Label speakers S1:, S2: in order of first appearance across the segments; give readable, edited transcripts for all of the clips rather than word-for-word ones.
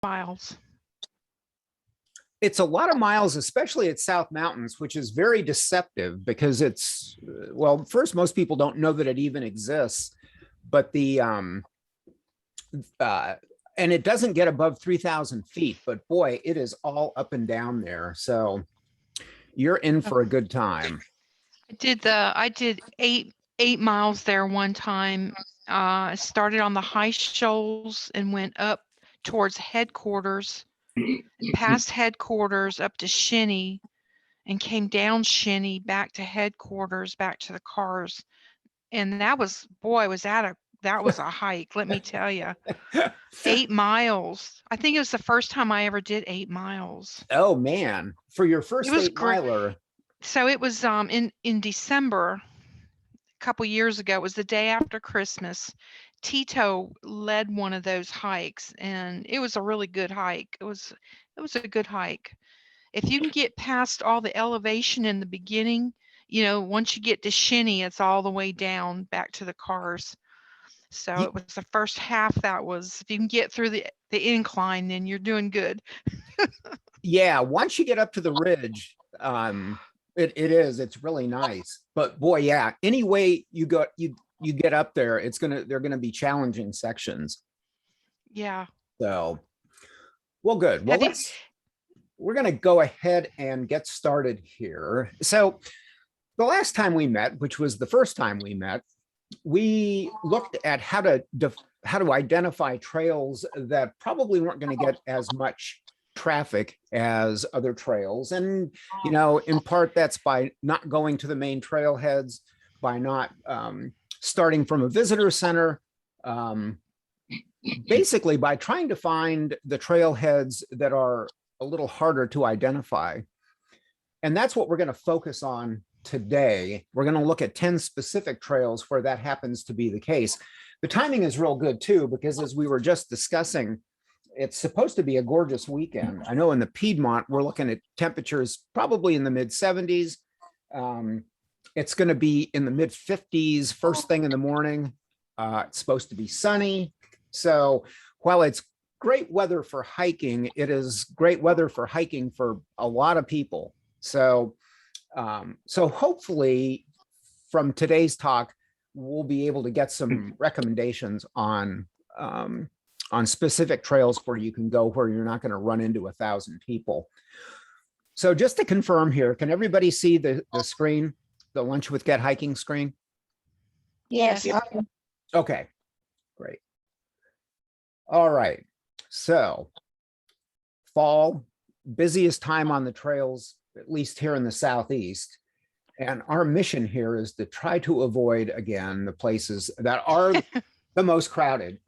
S1: miles?
S2: It's a lot of miles, especially at South Mountains, which is very deceptive because it's, well, first, most people don't know that it even exists, but and it doesn't get above 3,000 feet, but boy, it is all up and down there. So you're in for a good time.
S1: I did 8 miles there one time. Started on the high shoals and went up towards headquarters, past headquarters up to Shinny, and came down Shinny back to headquarters, back to the cars. And that was, boy, that was a hike, let me tell you. 8 miles. I think it was the first time I ever did 8 miles.
S2: Oh man, for your first 8-miler.
S1: So it was in December, a couple years ago. It was the day after Christmas. Tito led one of those hikes, and it was a really good hike. It was a good hike. If you can get past all the elevation in the beginning, once you get to Shinny, it's all the way down back to the cars. So it was the first half that was, if you can get through the incline, then you're doing good.
S2: Yeah, once you get up to the ridge, it's really nice. But boy, yeah, any way you get up there, they're gonna be challenging sections.
S1: Yeah.
S2: So, well, good. Well, we're gonna go ahead and get started here. So the last time we met, which was the first time we met, we looked at how to identify trails that probably weren't going to get as much traffic as other trails. And, in part that's by not going to the main trailheads, by not starting from a visitor center, basically by trying to find the trailheads that are a little harder to identify. And that's what we're going to focus on today. We're going to look at 10 specific trails where that happens to be the case. The timing is real good too, because as we were just discussing, it's supposed to be a gorgeous weekend. I know in the Piedmont, we're looking at temperatures probably in the mid 70s. It's going to be in the mid 50s first thing in the morning. It's supposed to be sunny. So while it's great weather for hiking, it is great weather for hiking for a lot of people. So hopefully from today's talk, we'll be able to get some recommendations on specific trails where you can go, where you're not going to run into 1,000 people. So just to confirm here, can everybody see the screen, the Lunch with GetHiking screen?
S1: Yes.
S2: Okay, great. All right. So fall, busiest time on the trails, at least here in the Southeast. And our mission here is to try to avoid, again, the places that are the most crowded.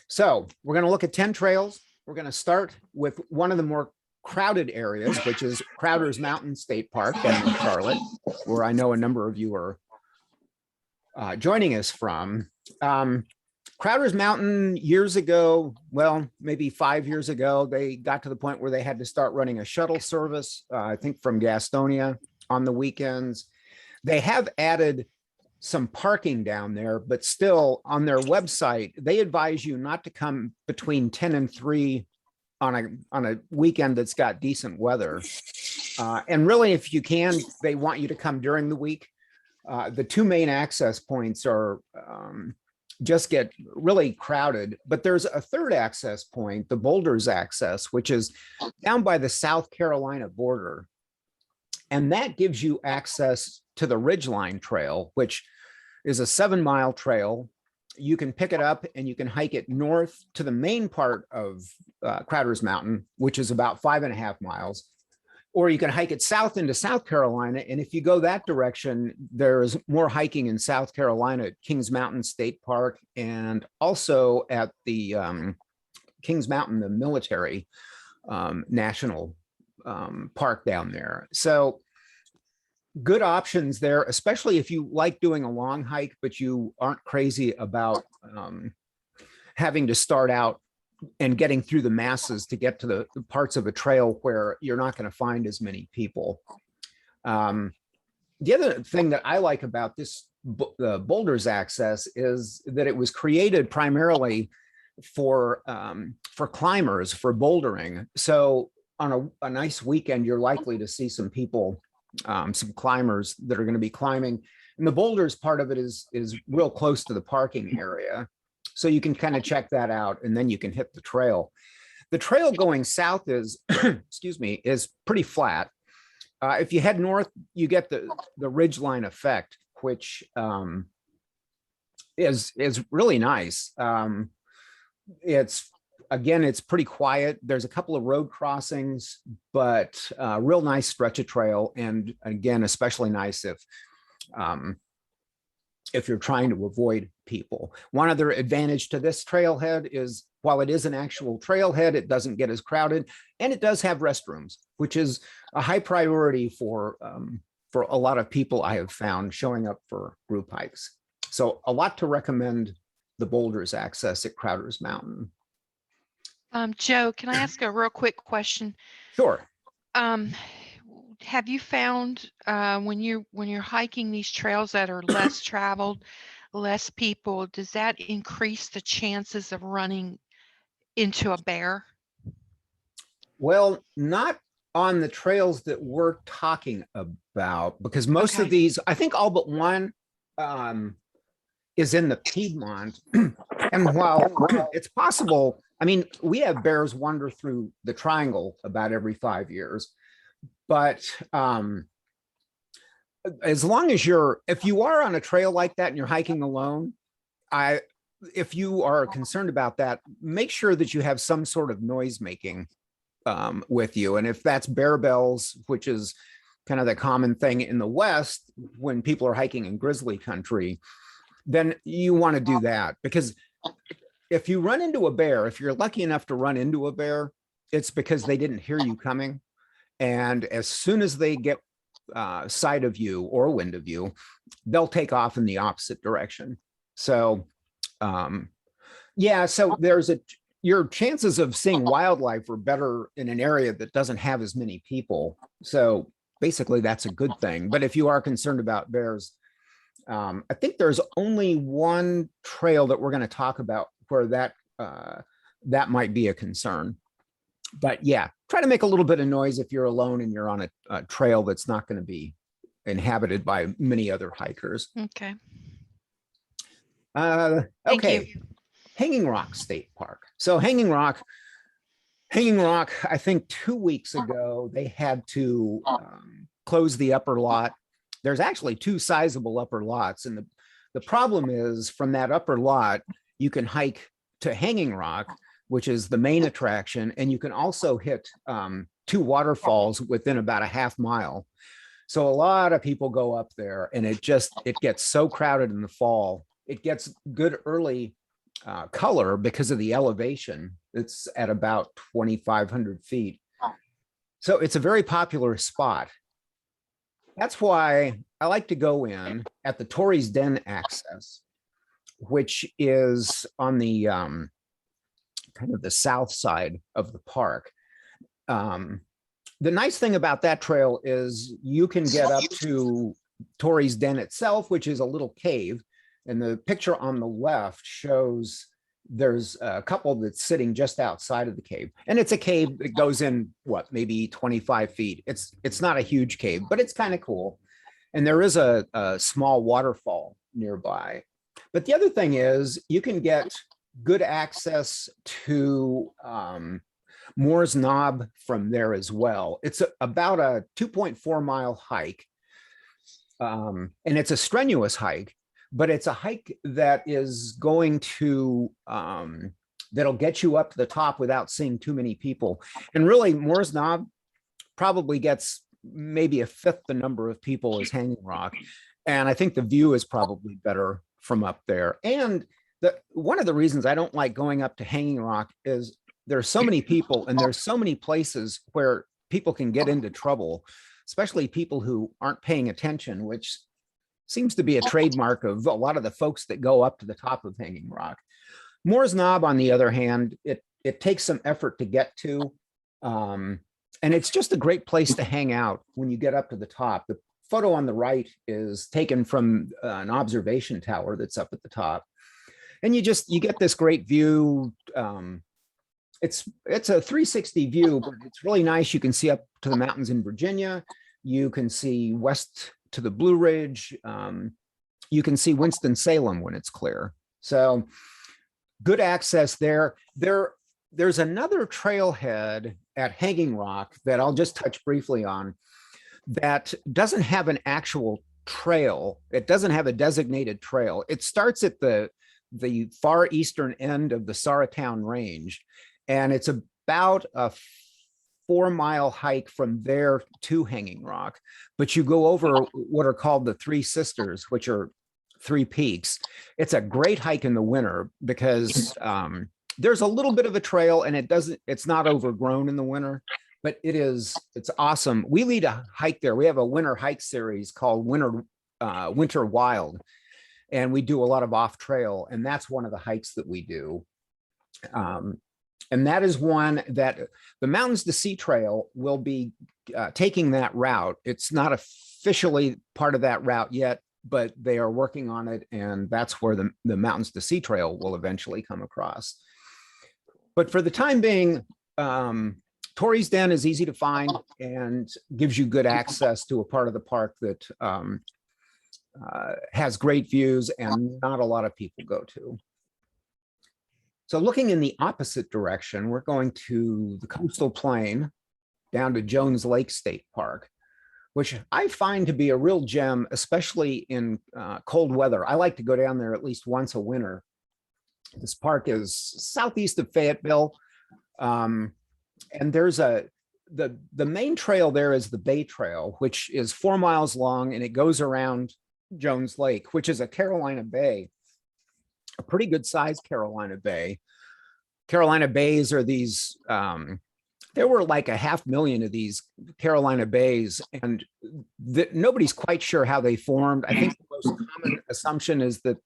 S2: So we're going to look at 10 trails. We're going to start with one of the more crowded areas, which is Crowder's Mountain State Park down in Charlotte, where I know a number of you are joining us from. Crowder's Mountain years ago, well, maybe 5 years ago, they got to the point where they had to start running a shuttle service, I think from Gastonia on the weekends. They have added some parking down there, but still on their website, they advise you not to come between 10 and 3 on a weekend that's got decent weather. And really, if you can, they want you to come during the week. The two main access points are just get really crowded, but there's a third access point, the Boulders access, which is down by the South Carolina border. And that gives you access to the Ridgeline Trail, which is a 7-mile trail. You can pick it up and you can hike it north to the main part of Crowder's Mountain, which is about 5.5 miles. Or you can hike it south into South Carolina. And if you go that direction, there's more hiking in South Carolina at Kings Mountain State Park, and also at the Kings Mountain, the military national park down there. So good options there, especially if you like doing a long hike, but you aren't crazy about having to start out and getting through the masses to get to the parts of a trail where you're not going to find as many people. The other thing that I like about this, the Boulders access, is that it was created primarily for climbers, for bouldering. So on a nice weekend, you're likely to see some people, some climbers that are going to be climbing. And the boulders part of it is real close to the parking area. So you can kind of check that out, and then you can hit the trail. The trail going south is, excuse me, is pretty flat. If you head north, you get the ridgeline effect, which is really nice. It's pretty quiet. There's a couple of road crossings, but real nice stretch of trail. And again, especially nice if you're trying to avoid people. One other advantage to this trailhead is, while it is an actual trailhead, it doesn't get as crowded, and it does have restrooms, which is a high priority for a lot of people I have found showing up for group hikes. So a lot to recommend the boulders access at Crowder's Mountain.
S1: Joe, can I ask a real quick question?
S2: Sure.
S1: Have you found when you're hiking these trails that are less traveled, less people, does that increase the chances of running into a bear?
S2: Well, not on the trails that we're talking about, because most of these, I think all but one is in the Piedmont. And while it's possible, I mean, we have bears wander through the triangle about every 5 years. But as long as if you are on a trail like that and you're hiking alone, if you are concerned about that, make sure that you have some sort of noise making with you. And if that's bear bells, which is kind of the common thing in the West when people are hiking in grizzly country, then you want to do that. Because if you run into a bear, if you're lucky enough to run into a bear, it's because they didn't hear you coming. And as soon as they get sight of you or wind of you, they'll take off in the opposite direction. So yeah, so your chances of seeing wildlife are better in an area that doesn't have as many people. So basically that's a good thing. But if you are concerned about bears, I think there's only one trail that we're going to talk about where that might be a concern. But yeah, try to make a little bit of noise if you're alone and you're on a trail that's not going to be inhabited by many other hikers.
S1: Okay.
S2: Okay. Hanging Rock State Park. So Hanging Rock, I think 2 weeks ago, they had to close the upper lot. There's actually two sizable upper lots. And the problem is, from that upper lot, you can hike to Hanging Rock, which is the main attraction. And you can also hit two waterfalls within about a half mile. So a lot of people go up there, and it gets so crowded in the fall. It gets good early color because of the elevation. It's at about 2,500 feet. So it's a very popular spot. That's why I like to go in at the Torrey's Den access, which is on the kind of the south side of the park. The nice thing about that trail is you can get up to Torrey's Den itself, which is a little cave. And the picture on the left shows there's a couple that's sitting just outside of the cave. And it's a cave that goes in, what, maybe 25 feet. It's not a huge cave, but it's kind of cool. And there is a small waterfall nearby. But the other thing is you can get good access to Moore's Knob from there as well. It's about a 2.4 mile hike. And it's a strenuous hike, but it's a hike that is going to, that'll get you up to the top without seeing too many people. And really, Moore's Knob probably gets maybe a fifth the number of people as Hanging Rock. And I think the view is probably better from up there. And one of the reasons I don't like going up to Hanging Rock is there's so many people, and there's so many places where people can get into trouble, especially people who aren't paying attention, which seems to be a trademark of a lot of the folks that go up to the top of Hanging Rock. Moore's Knob, on the other hand, it takes some effort to get to. And it's just a great place to hang out when you get up to the top. The photo on the right is taken from an observation tower that's up at the top. And you get this great view. It's a 360 view, but it's really nice. You can see up to the mountains in Virginia. You can see west to the Blue Ridge. You can see Winston-Salem when it's clear. So good access there. There's another trailhead at Hanging Rock that I'll just touch briefly on that doesn't have an actual trail. It doesn't have a designated trail. It starts at the far eastern end of the Saratown Range, and it's about a 4-mile hike from there to Hanging Rock. But you go over what are called the Three Sisters, which are 3 peaks. It's a great hike in the winter because there's a little bit of a trail, and it's not overgrown in the winter, but it's awesome. We lead a hike there. We have a winter hike series called Winter Wild, and we do a lot of off trail, and that's one of the hikes that we do. And that is one that the Mountains to Sea Trail will be taking that route. It's not officially part of that route yet, but they are working on it, and that's where the Mountains to Sea Trail will eventually come across. But for the time being, Torrey's Den is easy to find and gives you good access to a part of the park that has great views and not a lot of people go to. So looking in the opposite direction, we're going to the coastal plain down to Jones Lake State Park, which I find to be a real gem, especially in cold weather. I like to go down there at least once a winter. This park is southeast of Fayetteville. And there's the main trail there is the Bay Trail, which is 4 miles long, and it goes around Jones Lake, which is a Carolina Bay, a pretty good sized Carolina Bay. Carolina Bays are these, there were like 500,000 of these Carolina Bays, and nobody's quite sure how they formed. I think the most common assumption is that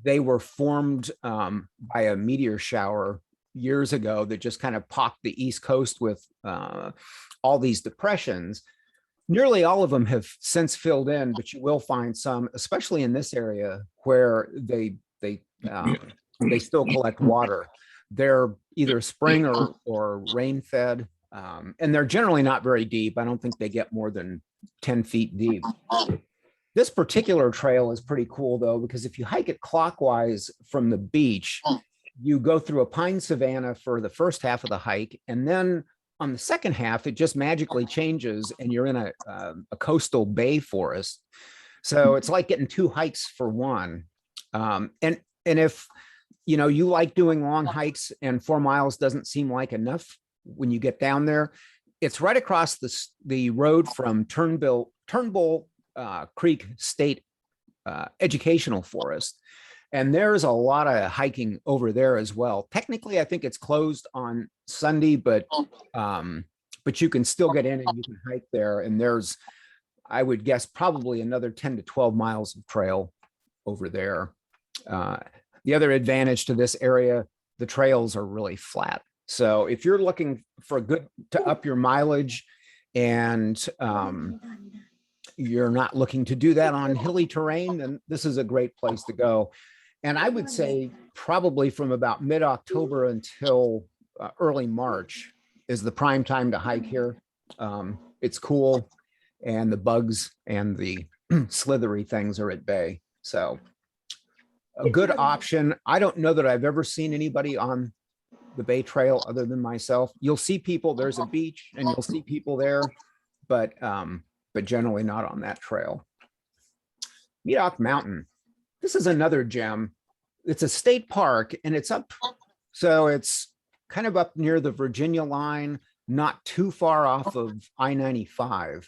S2: they were formed by a meteor shower years ago that just kind of popped the East Coast with all these depressions. Nearly all of them have since filled in, but you will find some, especially in this area, where they still collect water. They're either spring or rain fed, and they're generally not very deep. I don't think they get more than 10 feet deep. This particular trail is pretty cool though, because if you hike it clockwise from the beach, you go through a pine savanna for the first half of the hike, and then on the second half, it just magically changes and you're in a coastal bay forest. So it's like getting 2 hikes for one. And if you like doing long hikes and 4 miles doesn't seem like enough when you get down there, it's right across the road from Turnbull Creek State Educational Forest. And there's a lot of hiking over there as well. Technically, I think it's closed on Sunday, but you can still get in and you can hike there. And there's, I would guess, probably another 10 to 12 miles of trail over there. The other advantage to this area, the trails are really flat. So if you're looking for to up your mileage and you're not looking to do that on hilly terrain, then this is a great place to go. And I would say probably from about mid-October until early March is the prime time to hike here. It's cool, and the bugs and the slithery things are at bay. So a good option. I don't know that I've ever seen anybody on the Bay Trail other than myself. You'll see people, there's a beach and you'll see people there, but generally not on that trail. Medoc Mountain. This is another gem. It's a state park and it's up. So it's kind of up near the Virginia line, not too far off of I-95.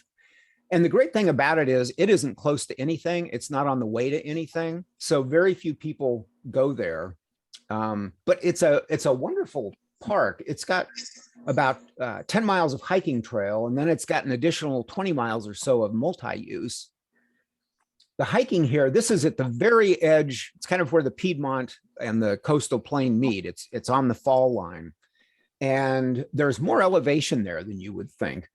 S2: And the great thing about it is it isn't close to anything. It's not on the way to anything. So very few people go there. But it's a wonderful park. It's got about 10 miles of hiking trail, and then it's got an additional 20 miles or so of multi-use. The hiking here, this is at the very edge. It's kind of where the Piedmont and the coastal plain meet. It's on the fall line. And there's more elevation there than you would think.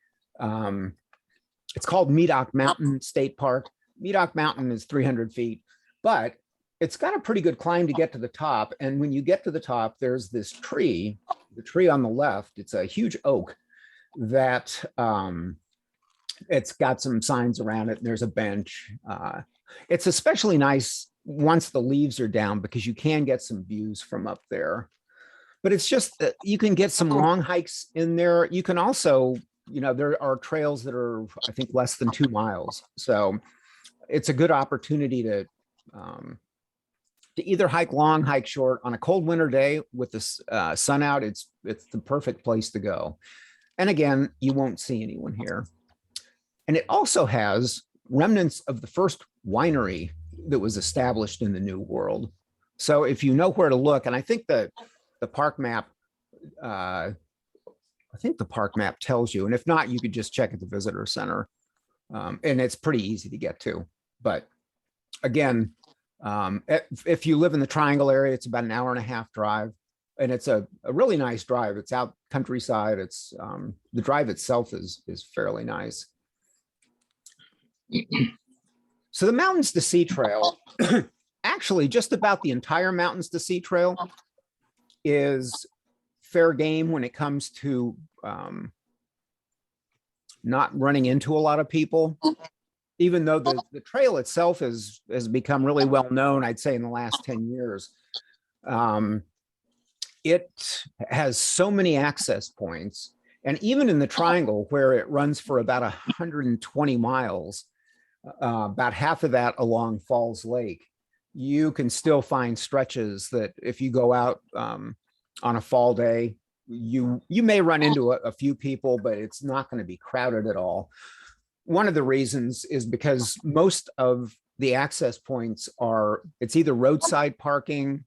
S2: It's called Medoc Mountain State Park. Medoc Mountain is 300 feet, but it's got a pretty good climb to get to the top. And when you get to the top, there's this tree, the tree on the left. It's a huge oak that it's got some signs around it. There's a bench. It's especially nice once the leaves are down because you can get some views from up there. But it's just that you can get some long hikes in there. You can also, there are trails that are, I think, less than 2 miles. So it's a good opportunity to either hike long, hike short. On a cold winter day with the sun out, it's the perfect place to go. And again, you won't see anyone here. And it also has remnants of the first winery that was established in the New World. So if you know where to look, and I think the park map, tells you, and if not, you could just check at the visitor center. And it's pretty easy to get to. But again, if you live in the Triangle area, it's about an hour and a half drive. And it's a really nice drive. It's out countryside. It's the drive itself is fairly nice. So the Mountains to Sea Trail, actually just about the entire Mountains to Sea Trail is fair game when it comes to not running into a lot of people, even though the trail itself has become really well known, I'd say in the last 10 years. It has so many access points, and even in the Triangle where it runs for about 120 miles, about half of that along Falls Lake, you can still find stretches that if you go out on a fall day, you may run into a few people, but it's not going to be crowded at all. One of the reasons is because most of the access points it's either roadside parking,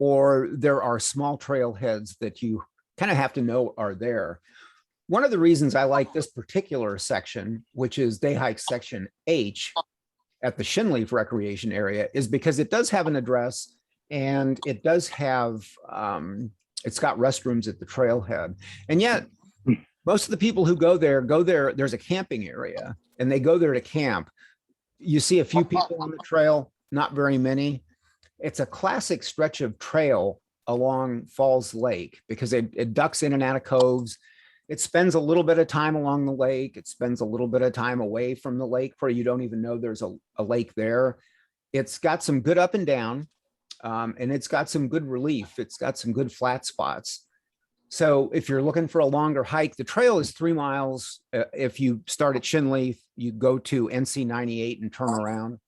S2: or there are small trailheads that you kind of have to know are there. One of the reasons I like this particular section, which is Day Hike Section H at the Shinleaf Recreation Area, is because it does have an address, and it does have, it's got restrooms at the trailhead. And yet, most of the people who go there, there's a camping area, and they go there to camp. You see a few people on the trail, not very many. It's a classic stretch of trail along Falls Lake because it ducks in and out of coves. It spends a little bit of time along the lake. It spends a little bit of time away from the lake where you don't even know there's a lake there. It's got some good up and down, and it's got some good relief. It's got some good flat spots. So if you're looking for a longer hike, the trail is 3 miles. If you start at Shinleaf, you go to NC 98 and turn around.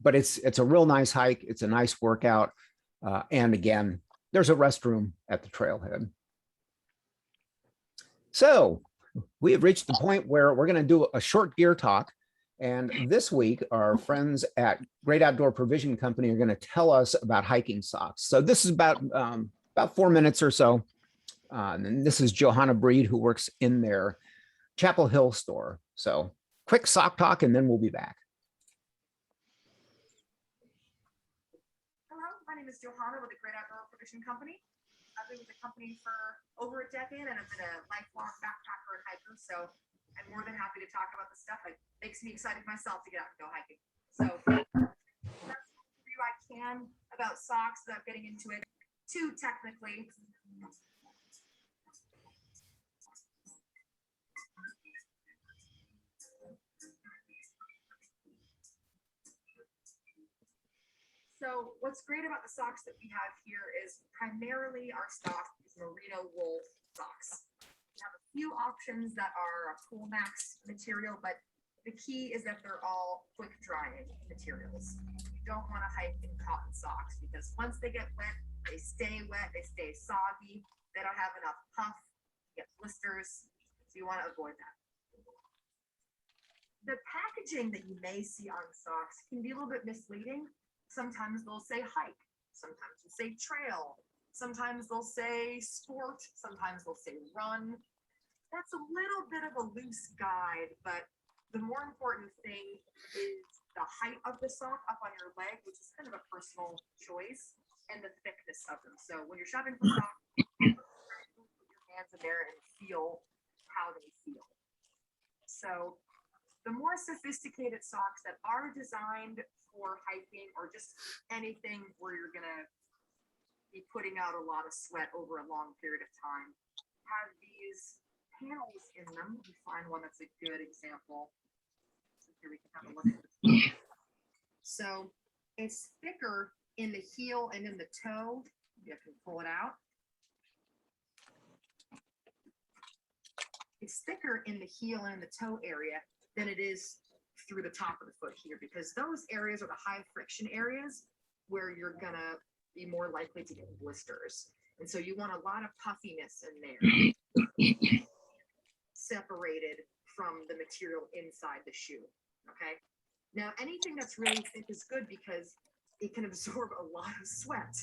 S2: But it's a real nice hike. It's a nice workout. And again, there's a restroom at the trailhead. So we have reached the point where we're going to do a short gear talk. And this week, our friends at Great Outdoor Provision Company are going to tell us about hiking socks. So this is about 4 minutes or so. And this is Johanna Breed, who works in their Chapel Hill store. So quick sock talk, and then we'll be back.
S3: Hello, my name is Johanna with the Great Outdoor Provision Company. I've been with the company for over a decade, and I've been a lifelong backpacker and hiker, so I'm more than happy to talk about the stuff. It makes me excited myself to get out and go hiking. So that's the review I can about socks without getting into it too technically. So what's great about the socks that we have here is primarily our stock is merino wool socks. We have a few options that are a Cool Max material, but the key is that they're all quick drying materials. You don't want to hike in cotton socks because once they get wet, they stay wet, they stay soggy, they don't have enough puff, you get blisters, so you want to avoid that. The packaging that you may see on socks can be a little bit misleading. Sometimes they'll say hike, sometimes they'll say trail, sometimes they'll say sport, sometimes they'll say run. That's a little bit of a loose guide, but the more important thing is the height of the sock up on your leg, which is kind of a personal choice, and the thickness of them. So when you're shopping for socks, put your hands in there and feel how they feel. So the more sophisticated socks that are designed for hiking or just anything where you're gonna be putting out a lot of sweat over a long period of time have these panels in them. Let me find one that's a good example. So here we can have a look at this. So it's thicker in the heel and in the toe. You can pull it out. It's thicker in the heel and in the toe area than it is through the top of the foot here, because those areas are the high friction areas where you're gonna be more likely to get blisters. And so you want a lot of puffiness in there, separated from the material inside the shoe, okay? Now, anything that's really thick is good because it can absorb a lot of sweat.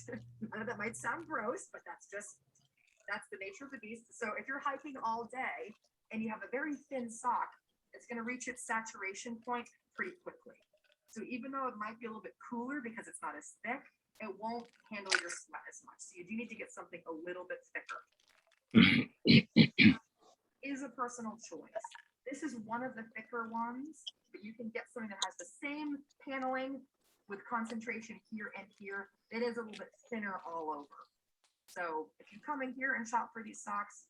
S3: I know that might sound gross, but that's the nature of the beast. So if you're hiking all day and you have a very thin sock, it's gonna reach its saturation point pretty quickly. So even though it might be a little bit cooler because it's not as thick, it won't handle your sweat as much. So you do need to get something a little bit thicker. Is a personal choice. This is one of the thicker ones, but you can get something that has the same paneling with concentration here and here. It is a little bit thinner all over. So if you come in here and shop for these socks,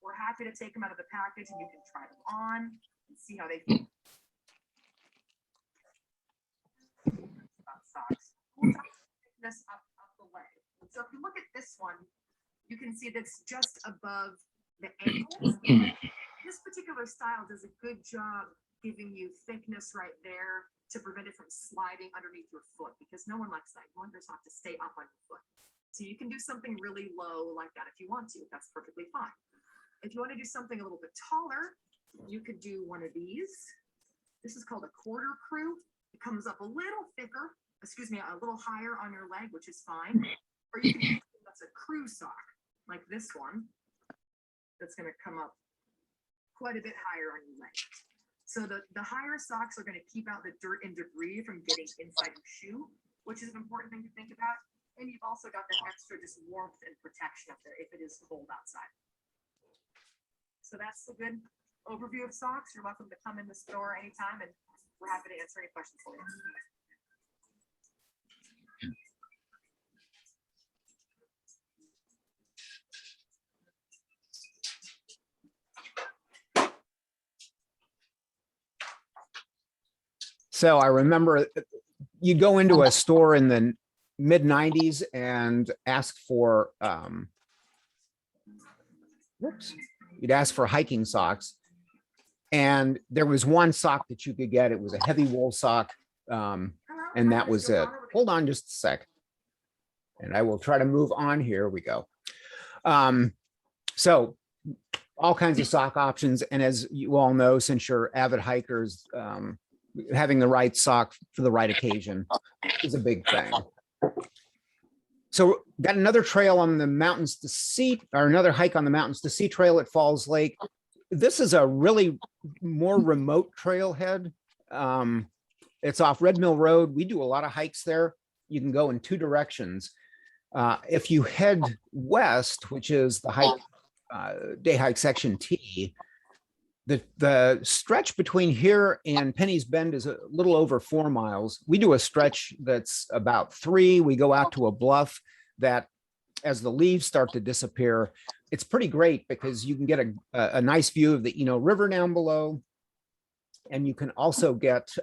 S3: we're happy to take them out of the package and you can try them on and see how they feel. Socks. Thickness up the leg. So if you look at this one, you can see that's just above the ankles. This particular style does a good job giving you thickness right there to prevent it from sliding underneath your foot, because no one likes that. You want your sock to stay up on your foot. So you can do something really low like that if you want to. That's perfectly fine. If you want to do something a little bit taller, you could do one of these. This is called a quarter crew. It comes up a little thicker, a little higher on your leg, which is fine. Or you can do something that's a crew sock, like this one. That's going to come up quite a bit higher on your leg. So the higher socks are going to keep out the dirt and debris from getting inside your shoe, which is an important thing to think about. And you've also got that extra just warmth and protection up there if it is cold outside. So that's a good overview of socks. You're welcome to come in the store anytime, and we're happy to answer any questions for you.
S2: So I remember you go into a store in the mid 90s and ask for, you'd ask for hiking socks. And there was one sock that you could get. It was a heavy wool sock. And that was it. Hold on just a sec. And I will try to move on. Here we go. So all kinds of sock options. And as you all know, since you're avid hikers, having the right sock for the right occasion is a big thing. So got another trail on the Mountains to Sea, or another hike on the Mountains to Sea trail at Falls Lake. This is a really more remote trailhead. It's off Red Mill Road. We do a lot of hikes there. You can go in two directions. If you head west, which is the hike, day hike section T, the stretch between here and Penny's Bend is a little over 4 miles. We do a stretch that's about 3. We go out to a bluff that, as the leaves start to disappear, it's pretty great because you can get a nice view of the Eno River down below. And you can also get,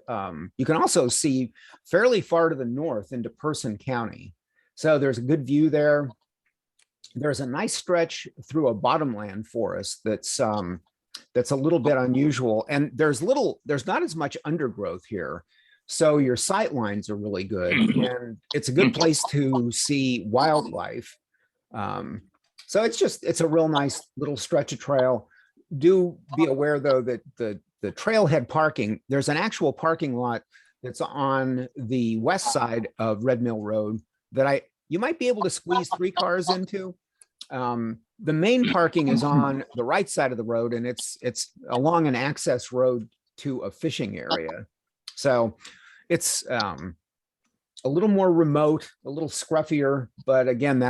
S2: you can also see fairly far to the north into Person County. So there's a good view there. There's a nice stretch through a bottomland forest that's a little bit unusual, and there's not as much undergrowth here, so your sight lines are really good, and it's a good place to see wildlife. So it's a real nice little stretch of trail. Do be aware though that the trailhead parking, there's an actual parking lot that's on the west side of Red Mill Road that you might be able to squeeze 3 cars into. The main parking is on the right side of the road, and it's along an access road to a fishing area. So it's a little more remote, a little scruffier, but again,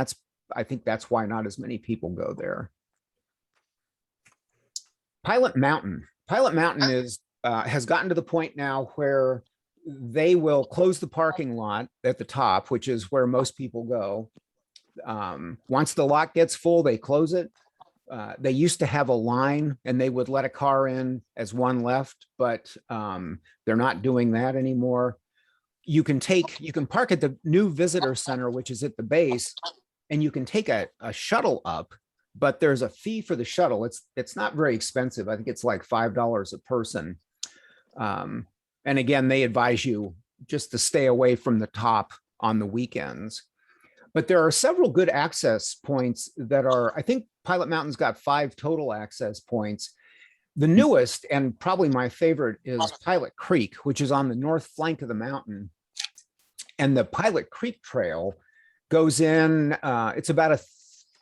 S2: I think that's why not as many people go there. Pilot Mountain. Pilot Mountain is has gotten to the point now where they will close the parking lot at the top, which is where most people go. Once the lot gets full, they close it. They used to have a line and they would let a car in as one left, but they're not doing that anymore. You can park at the new visitor center, which is at the base, and you can take a shuttle up, but there's a fee for the shuttle. It's not very expensive. I think it's like $5 a person. And again, they advise you just to stay away from the top on the weekends. But there are several good access points that are, I think Pilot Mountain's got 5 total access points. The newest and probably my favorite is Pilot Creek, which is on the north flank of the mountain. And the Pilot Creek Trail goes in, it's about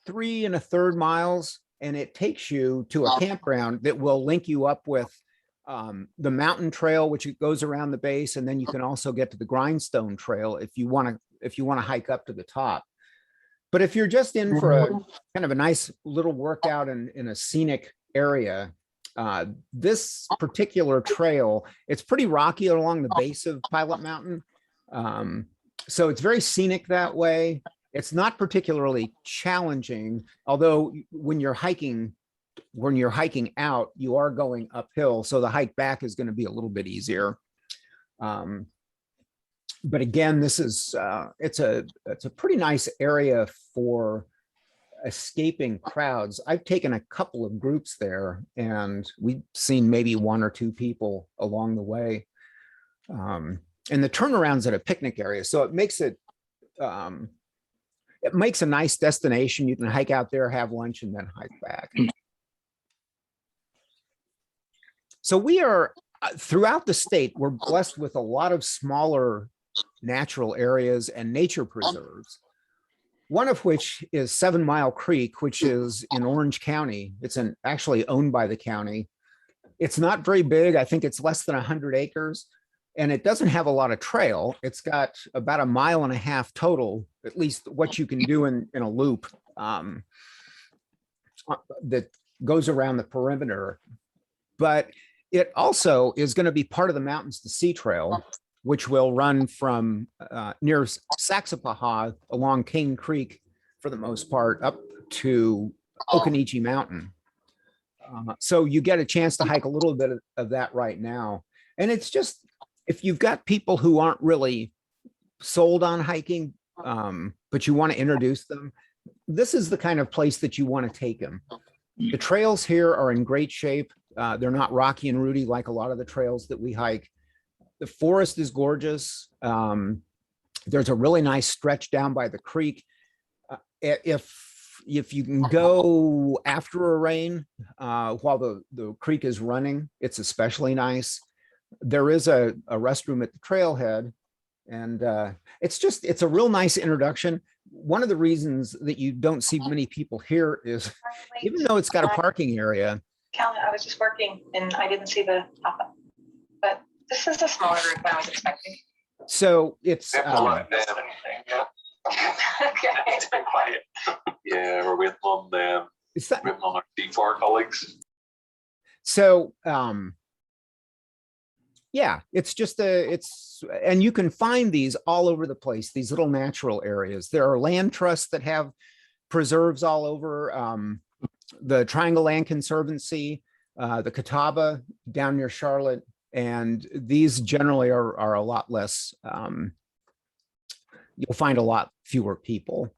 S2: 3 1/3 miles, and it takes you to a campground that will link you up with the mountain trail, which goes around the base. And then you can also get to the Grindstone Trail if you want to hike up to the top. But if you're just in for a kind of a nice little workout in a scenic area, this particular trail, it's pretty rocky along the base of Pilot Mountain. So it's very scenic that way. It's not particularly challenging, although when you're hiking out, you are going uphill. So the hike back is going to be a little bit easier. But again, this is it's a pretty nice area for escaping crowds. I've taken a couple of groups there, and we've seen maybe 1 or 2 people along the way. And the turnaround's at a picnic area, so it makes a nice destination. You can hike out there, have lunch, and then hike back. So we are throughout the state, we're blessed with a lot of smaller natural areas and nature preserves, one of which is 7 Mile Creek, which is in Orange County. It's actually owned by the county. It's not very big. I think it's less than 100 acres, and it doesn't have a lot of trail. It's got about 1.5 miles total, at least what you can do in a loop that goes around the perimeter. But it also is going to be part of the Mountains to Sea Trail, which will run from near Saxapahaw along Cane Creek for the most part up to Occoneechee Mountain. So you get a chance to hike a little bit of that right now. And it's just, if you've got people who aren't really sold on hiking, but you want to introduce them, this is the kind of place that you want to take them. The trails here are in great shape. They're not rocky and rooty like a lot of the trails that we hike. The forest is gorgeous. There's a really nice stretch down by the creek. If you can go after a rain while the creek is running, it's especially nice. There is a restroom at the trailhead, and it's a real nice introduction. One of the reasons that you don't see many people here is, even though it's got a parking area.
S4: Calvin, I was just working and I didn't see the pop-up, but this is a smaller group than I was expecting.
S2: So it's
S4: Okay.
S5: It's been quiet. Yeah, we're waiting on them. Waiting on our D4 colleagues.
S2: So yeah, it's just and you can find these all over the place, these little natural areas. There are land trusts that have preserves all over. The Triangle Land Conservancy, the Catawba down near Charlotte, and these generally are a lot less, you'll find a lot fewer people.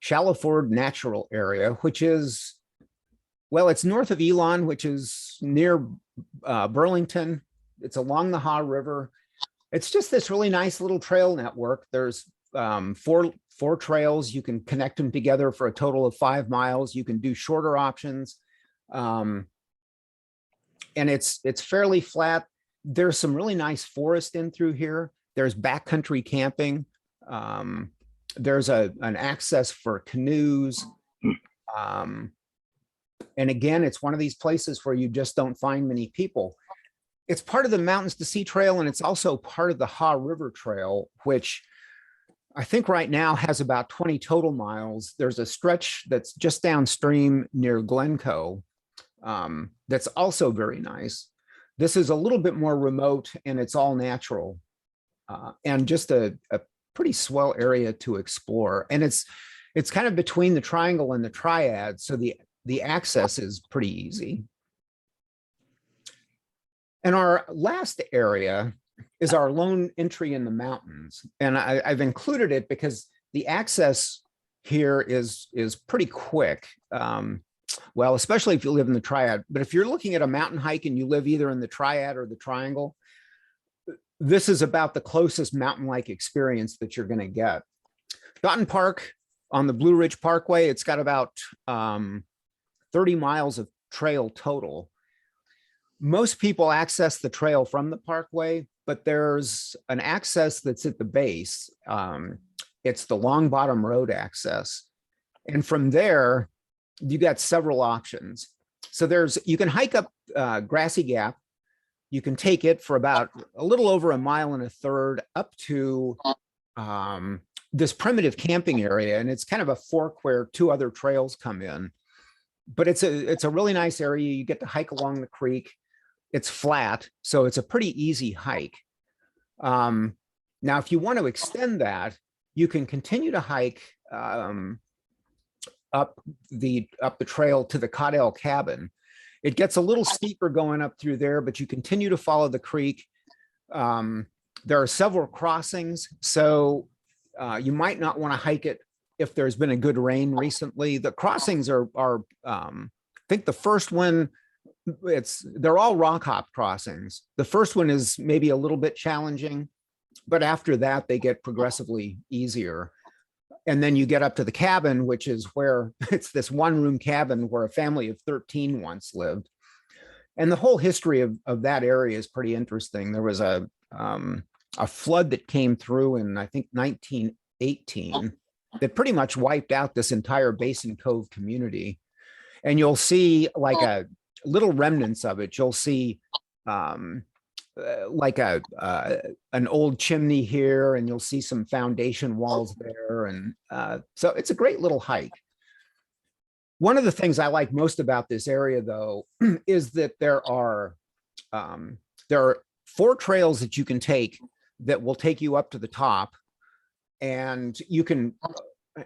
S2: Shallow Ford Natural Area, which is, well, it's north of Elon, which is near Burlington. It's along the Haw River. It's just this really nice little trail network. There's four trails. You can connect them together for a total of 5 miles. You can do shorter options. And it's fairly flat. There's some really nice forest in through here. There's backcountry camping. There's an access for canoes. And again, it's one of these places where you just don't find many people. It's part of the Mountains to Sea Trail, and it's also part of the Haw River Trail, which I think right now has about 20 total miles. There's a stretch that's just downstream near Glencoe, that's also very nice. This is a little bit more remote and it's all natural, and just a pretty swell area to explore. And it's kind of between the triangle and the triad, so the access is pretty easy. And our last area is our lone entry in the mountains. And I've included it because the access here is pretty quick. Well, especially if you live in the triad, but if you're looking at a mountain hike and you live either in the triad or the triangle, this is about the closest mountain-like experience that you're going to get. Dotton Park on the Blue Ridge Parkway, it's got about 30 miles of trail total. Most people access the trail from the parkway, but there's an access that's at the base. It's the Long Bottom Road access. And from there, you got several options. So you can hike up Grassy Gap. You can take it for about a little over 1.1 miles up to this primitive camping area. And it's kind of a fork where 2 other trails come in. But it's a really nice area. You get to hike along the creek. It's flat, so it's a pretty easy hike. Now, if you want to extend that, you can continue to hike up the trail to the Caudell Cabin. It gets a little steeper going up through there, but you continue to follow the creek. There are several crossings, so you might not want to hike it if there's been a good rain recently. The crossings are I think the first one, they're all rock hop crossings. The first one is maybe a little bit challenging, but after that they get progressively easier. And then you get up to the cabin, which is where it's this 1-room cabin where a family of 13 once lived. And the whole history of that area is pretty interesting. There was a flood that came through in, I think, 1918 that pretty much wiped out this entire Basin Cove community. And you'll see like a little remnants of it. You'll see like an old chimney here, and you'll see some foundation walls there. And so it's a great little hike. One of the things I like most about this area, though, is that there are 4 trails that you can take that will take you up to the top. And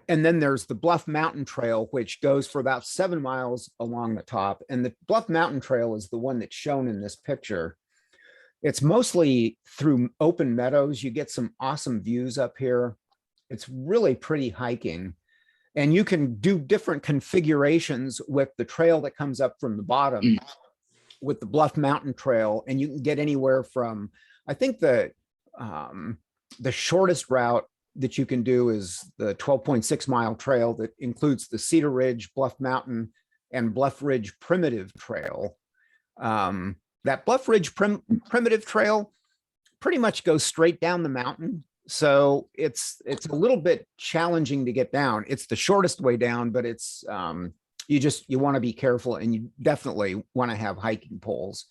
S2: then there's the Bluff Mountain Trail, which goes for about 7 miles along the top. And the Bluff Mountain Trail is the one that's shown in this picture. It's mostly through open meadows. You get some awesome views up here. It's really pretty hiking. And you can do different configurations with the trail that comes up from the bottom with the Bluff Mountain Trail. And you can get anywhere from, I think the shortest route that you can do is the 12.6 mile trail that includes the Cedar Ridge, Bluff Mountain, and Bluff Ridge Primitive Trail. That Bluff Ridge Primitive Trail pretty much goes straight down the mountain. So it's a little bit challenging to get down. It's the shortest way down, but it's you want to be careful, and you definitely want to have hiking poles.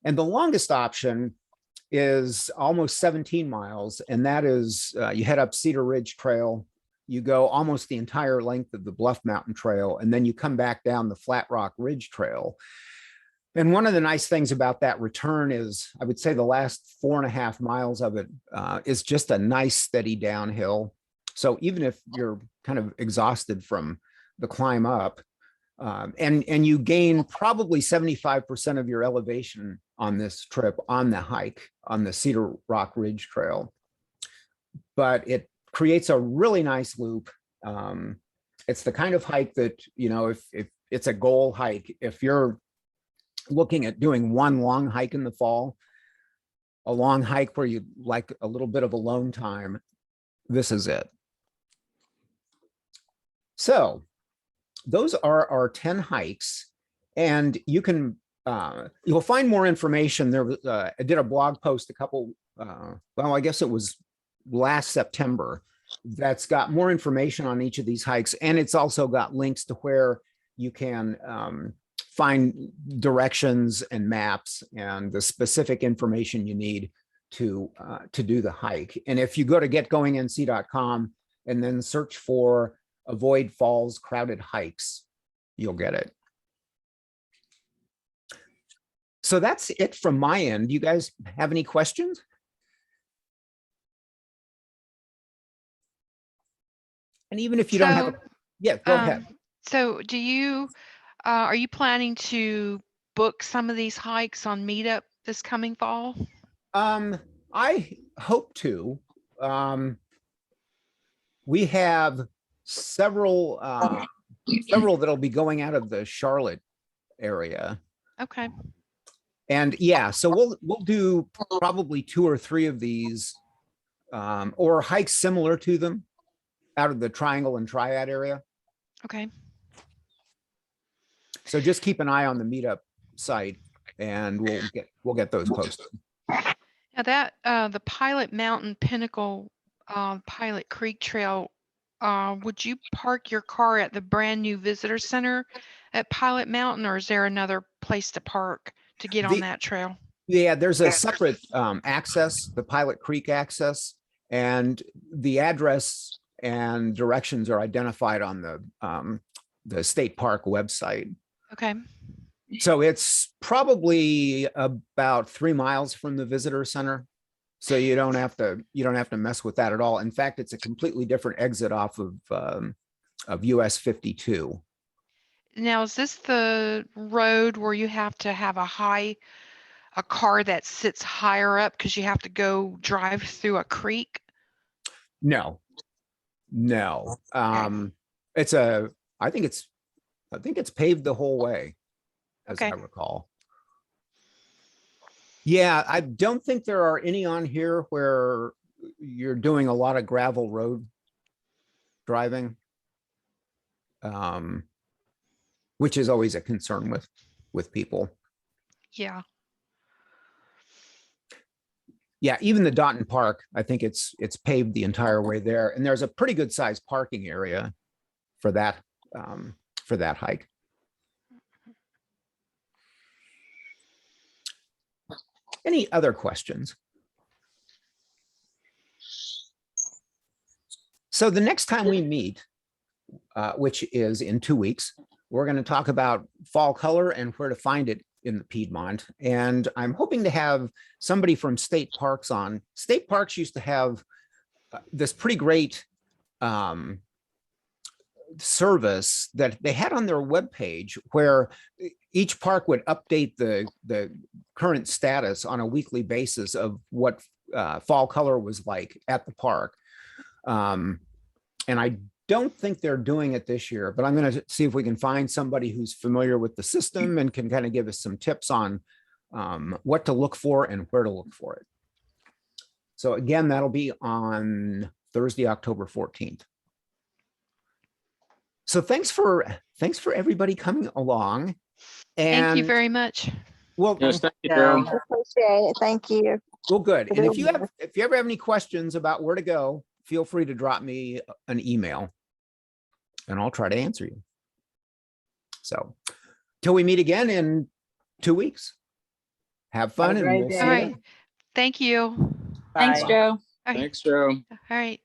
S2: And the longest option is almost 17 miles. And that is, you head up Cedar Ridge Trail, you go almost the entire length of the Bluff Mountain Trail, and then you come back down the Flat Rock Ridge Trail. And one of the nice things about that return is, I would say the last 4.5 miles of it is just a nice steady downhill. So even if you're kind of exhausted from the climb up, and you gain probably 75% of your elevation on this trip on the hike on the Cedar Rock Ridge Trail. But it creates a really nice loop. It's the kind of hike that, you know, if it's a goal hike, if you're looking at doing one long hike in the fall, a long hike where you like a little bit of alone time, this is it. So those are our 10 hikes, and you can you'll find more information there. I did a blog post a couple, well, I guess it was last September, that's got more information on each of these hikes. And it's also got links to where you can find directions and maps and the specific information you need to do the hike. And if you go to getgoingnc.com and then search for Avoid Falls Crowded Hikes, you'll get it. So that's it from my end. You guys have any questions? And even if you don't have, yeah, go ahead.
S1: So do you, are you planning to book some of these hikes on Meetup this coming fall?
S2: I hope to. We have several that'll be going out of the Charlotte area.
S1: Okay.
S2: And yeah, so we'll do probably 2 or 3 of these, or hikes similar to them out of the Triangle and Triad area.
S1: Okay.
S2: So just keep an eye on the Meetup site, and we'll get those posted.
S1: Now that the Pilot Mountain Pinnacle Pilot Creek Trail, would you park your car at the brand new visitor center at Pilot Mountain, or is there another place to park to get on that trail?
S2: Yeah, there's a separate access, the Pilot Creek access, and the address and directions are identified on the state park website.
S1: Okay.
S2: So it's probably about 3 miles from the visitor center. So you don't have to mess with that at all. In fact, it's a completely different exit off of US 52.
S1: Now, is this the road where you have to have a car that sits higher up because you have to go drive through a creek?
S2: No. I think it's paved the whole way, as I recall. Yeah, I don't think there are any on here where you're doing a lot of gravel road driving, which is always a concern with people.
S1: Yeah.
S2: Yeah, even the Dotton Park, I think it's paved the entire way there, and there's a pretty good sized parking area for that hike. Any other questions? So the next time we meet, which is in 2 weeks, we're going to talk about fall color and where to find it in the Piedmont. And I'm hoping to have somebody from state parks on. State parks used to have this pretty great service that they had on their webpage where each park would update the current status on a weekly basis of what fall color was like at the park. And I don't think they're doing it this year, but I'm going to see if we can find somebody who's familiar with the system and can kind of give us some tips on what to look for and where to look for it. So again, that'll be on Thursday, October 14th. So thanks for everybody coming along. And
S1: thank you very much.
S2: Well,
S6: Yes, thank you,
S7: Yeah,
S6: Daryl.
S7: appreciate it. Thank you.
S2: well, good. And if you ever have any questions about where to go, feel free to drop me an email and I'll try to answer you. So till we meet again in 2 weeks, have fun.
S7: Have a
S2: And
S7: great
S2: we'll see
S7: day.
S1: All
S2: you
S1: right.
S2: then.
S1: Thank you.
S7: Bye.
S8: Thanks, Joe.
S1: All right.
S6: Thanks, Joe.
S1: All right.